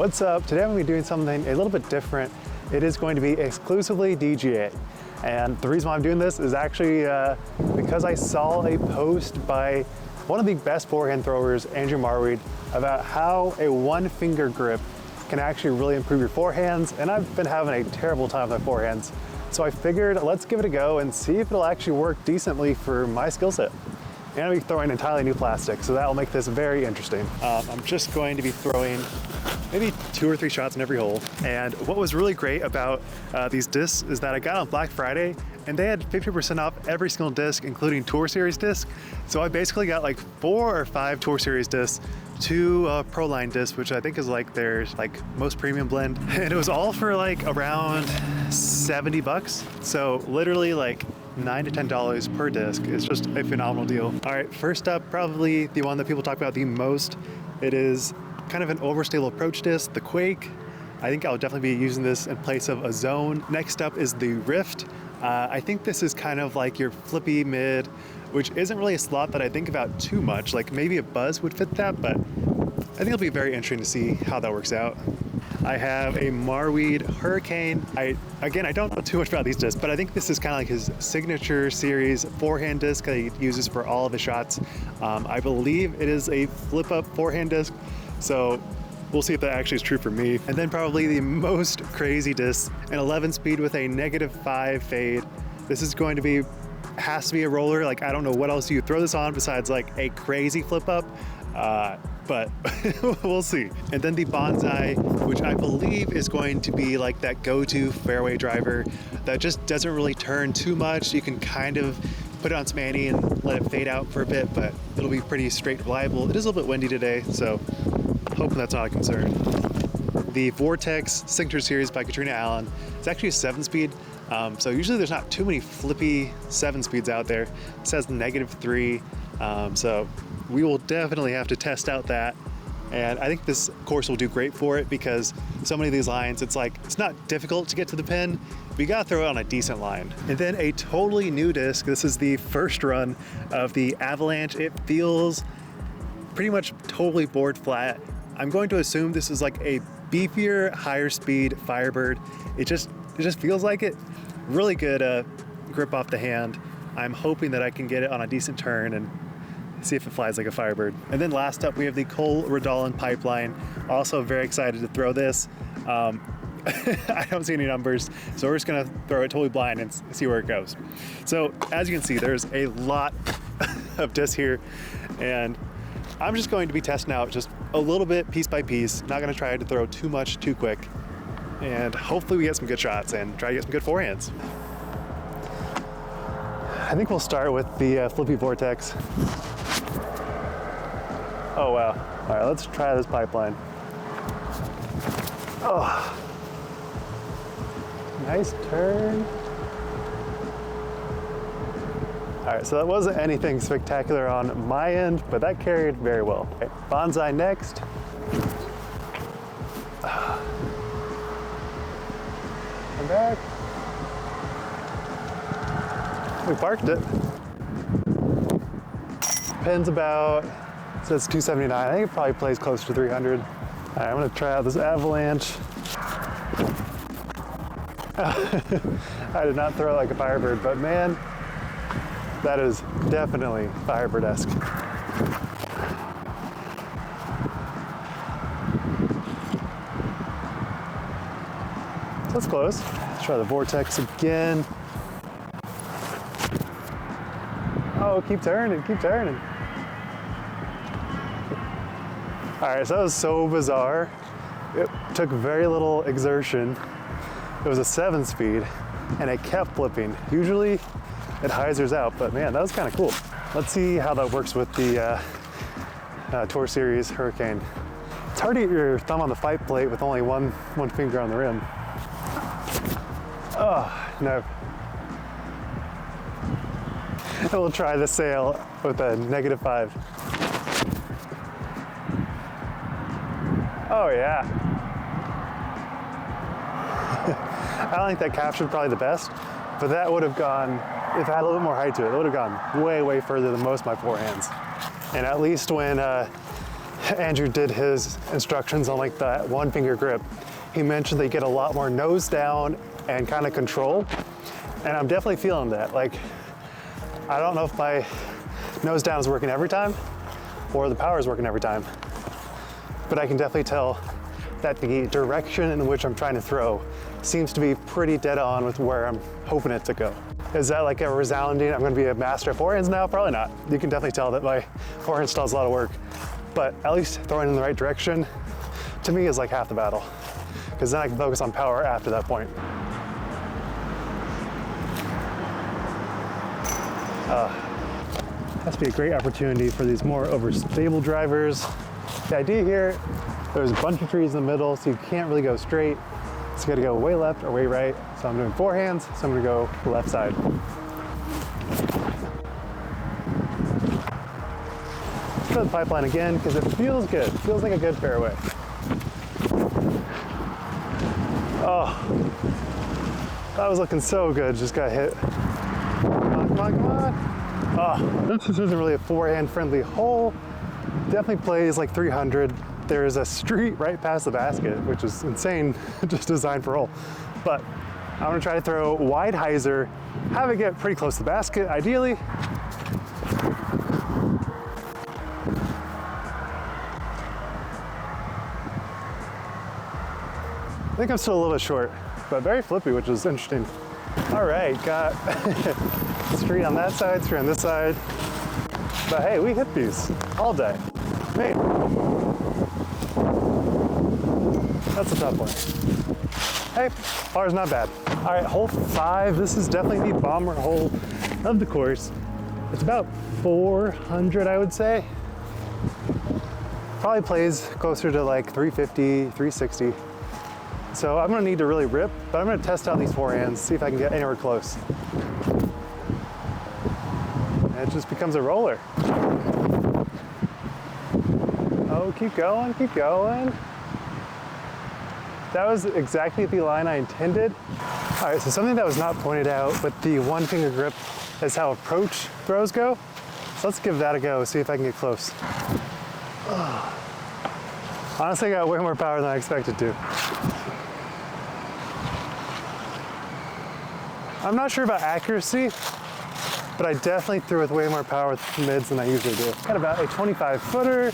What's up? Today I'm going to be doing something a little bit different. It is going to be exclusively DGA. And the reason why I'm doing this is actually because I saw a post by one of the best forehand throwers, Andrew Marwede, about how a one finger grip can actually really improve your forehands. And I've been having a terrible time with my forehands. So I figured let's give it a go and see if it'll actually work decently for my skill set. And I'll be throwing entirely new plastic, so that'll make this very interesting. I'm just going to be throwing maybe 2 or 3 shots in every hole. And what was really great about these discs is that I got on Black Friday and they had 50% off every single disc, including Tour Series discs. So I basically got like 4 or 5 Tour Series discs, 2 Pro Line discs, which I think is like their most premium blend. And it was all for like around 70 bucks. So literally like $9 to $10 per disc. It's just a phenomenal deal. All right, first up, probably the one that people talk about the most. It is kind of an overstable approach disc, the Quake. I think I'll definitely be using this in place of a Zone. Next up is the Rift. I think this is kind of like your flippy mid, which isn't really a slot that I think about too much. Like maybe a Buzz would fit that, but I think it'll be very interesting to see how that works out. I have a Marwede Hurricane. Again, I don't know too much about these discs, but I think this is kind of like his signature series forehand disc that he uses for all of his shots. I believe it is a flip up forehand disc, so we'll see if that actually is true for me. And then probably the most crazy disc, an 11 speed with a -5 fade. This is going to be, has to be a roller. Like I don't know what else you throw this on besides like a crazy flip up. But we'll see. And then the Bonsai, which I believe is going to be like that go-to fairway driver that just doesn't really turn too much. You can kind of put it on some ante and let it fade out for a bit, but it'll be pretty straight reliable. It is a little bit windy today, so hoping that's not a concern. The Vortex Signature Series by Katrina Allen. It's actually a 7-speed. So usually there's not too many flippy 7-speeds out there. It says -3. So we will definitely have to test out that. And I think this course will do great for it because so many of these lines, it's like, it's not difficult to get to the pin, but you gotta throw it on a decent line. And then a totally new disc. This is the first run of the Avalanche. It feels pretty much totally board flat. I'm going to assume this is like a beefier, higher speed Firebird. It just feels like it. Really good grip off the hand. I'm hoping that I can get it on a decent turn and see if it flies like a Firebird. And then last up, we have the Cole Redolin Pipeline. Also very excited to throw this. I don't see any numbers, so we're just gonna throw it totally blind and see where it goes. So as you can see, there's a lot of discs here, and I'm just going to be testing out just a little bit, piece by piece. Not gonna try to throw too much too quick, and hopefully we get some good shots and try to get some good forehands. I think we'll start with the Flippy Vortex. Oh wow. All right, let's try this Pipeline. Oh, nice turn. All right, so that wasn't anything spectacular on my end, but that carried very well. Okay, Bonsai next. Come back. We parked it. Pin's about, it says 279. I think it probably plays close to 300. All right, I'm gonna try out this Avalanche. I did not throw it like a Firebird, but man, that is definitely Firebird-esque. So that's close. Let's try the Vortex again. Oh, keep turning, keep turning. All right, so that was so bizarre. It took very little exertion. It was a 7-speed and it kept flipping. Usually it hyzers out, but man, that was kind of cool. Let's see how that works with the Tour Series Hurricane. It's hard to get your thumb on the fight plate with only one finger on the rim. Oh, no. We'll try the sail with a -5. Oh yeah. I don't think that captured probably the best, but that would have gone, if it had a little bit more height to it, it would have gone way, way further than most of my forehands. And at least when Andrew did his instructions on like that one finger grip, he mentioned they get a lot more nose down and kind of control. And I'm definitely feeling that. Like, I don't know if my nose down is working every time or the power is working every time, but I can definitely tell that the direction in which I'm trying to throw seems to be pretty dead on with where I'm hoping it to go. Is that like a resounding, I'm gonna be a master at forehands now? Probably not. You can definitely tell that my forehand still has a lot of work, but at least throwing in the right direction to me is like half the battle, because then I can focus on power after that point. Has to be a great opportunity for these more overstable drivers. The idea here, there's a bunch of trees in the middle, so you can't really go straight. So you gotta go way left or way right. So I'm doing forehands, so I'm gonna go left side. Throw the pipeline again, because it feels good. It feels like a good fairway. Oh, that was looking so good, just got hit. Come on, come on, come on. Oh, this isn't really a forehand friendly hole. Definitely plays like 300. There's a street right past the basket, which is insane, just designed for hole. But I'm gonna try to throw wide hyzer, have it get pretty close to the basket, ideally. I think I'm still a little bit short, but very flippy, which is interesting. All right, got street on that side, street on this side. But hey, we hit these all day. Man, that's a tough one. Hey, par's not bad. All right, hole 5. This is definitely the bomber hole of the course. It's about 400, I would say. Probably plays closer to like 350, 360. So I'm gonna need to really rip, but I'm gonna test out these forehands, see if I can get anywhere close. And it just becomes a roller. Oh, keep going, keep going. That was exactly the line I intended. All right, so something that was not pointed out, but the one finger grip is how approach throws go. So let's give that a go, see if I can get close. Honestly, I got way more power than I expected to. I'm not sure about accuracy, but I definitely threw with way more power with mids than I usually do. Got about a 25 footer.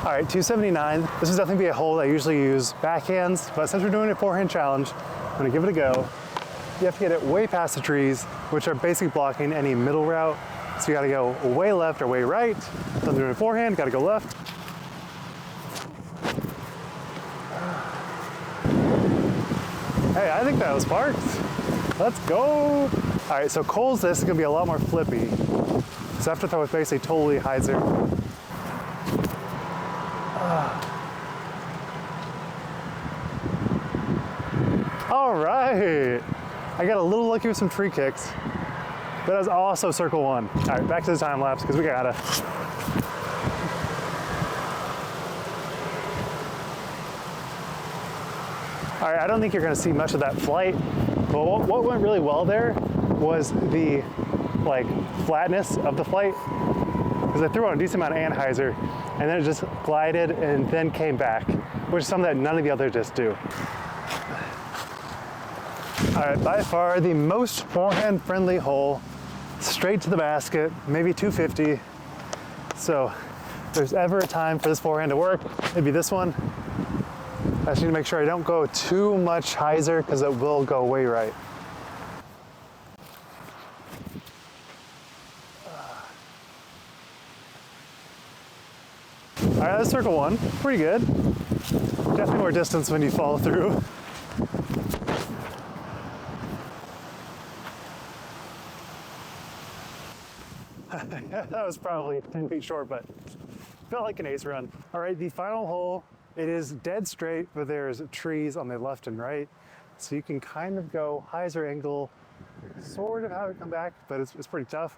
All right, 279. This is definitely be a hole I usually use backhands, but since we're doing a forehand challenge, I'm gonna give it a go. You have to get it way past the trees, which are basically blocking any middle route. So you gotta go way left or way right. So I'm doing a forehand, gotta go left. Hey, I think that was parked. Let's go. All right, so Cole's this is gonna be a lot more flippy. So I have to throw with basically totally hyzer. All right. I got a little lucky with some tree kicks, but that was also circle 1. All right, back to the time lapse, because we gotta. All right, I don't think you're gonna see much of that flight, but what went really well there was the like flatness of the flight, because I threw on a decent amount of anhyzer, and then it just glided and then came back, which is something that none of the other discs do. All right, by far the most forehand friendly hole, straight to the basket, maybe 250. So if there's ever a time for this forehand to work, it'd be this one. I just need to make sure I don't go too much hyzer, because it will go way right. All right, that's circle 1, pretty good. Definitely more distance when you follow through. That was probably 10 feet short, but felt like an ace run. All right, the final hole, it is dead straight, but there's trees on the left and right. So you can kind of go hyzer angle, sort of how it come back, but it's pretty tough.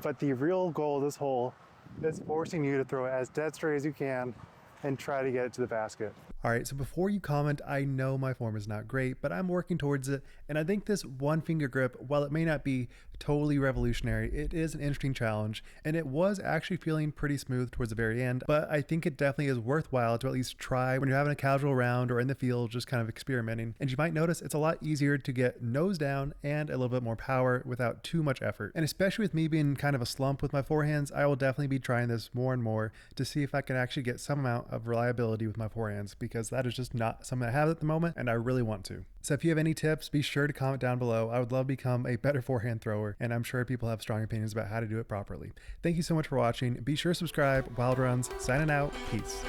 But the real goal of this hole is forcing you to throw it as dead straight as you can and try to get it to the basket. All right, so before you comment, I know my form is not great, but I'm working towards it. And I think this one finger grip, while it may not be totally revolutionary, it is an interesting challenge. And it was actually feeling pretty smooth towards the very end, but I think it definitely is worthwhile to at least try when you're having a casual round or in the field, just kind of experimenting. And you might notice it's a lot easier to get nose down and a little bit more power without too much effort. And especially with me being kind of a slump with my forehands, I will definitely be trying this more and more to see if I can actually get some amount of reliability with my forehands, because that is just not something I have at the moment and I really want to. So if you have any tips, be sure to comment down below. I would love to become a better forehand thrower, and I'm sure people have strong opinions about how to do it properly. Thank you so much for watching. Be sure to subscribe. Wild Runs, signing out. Peace.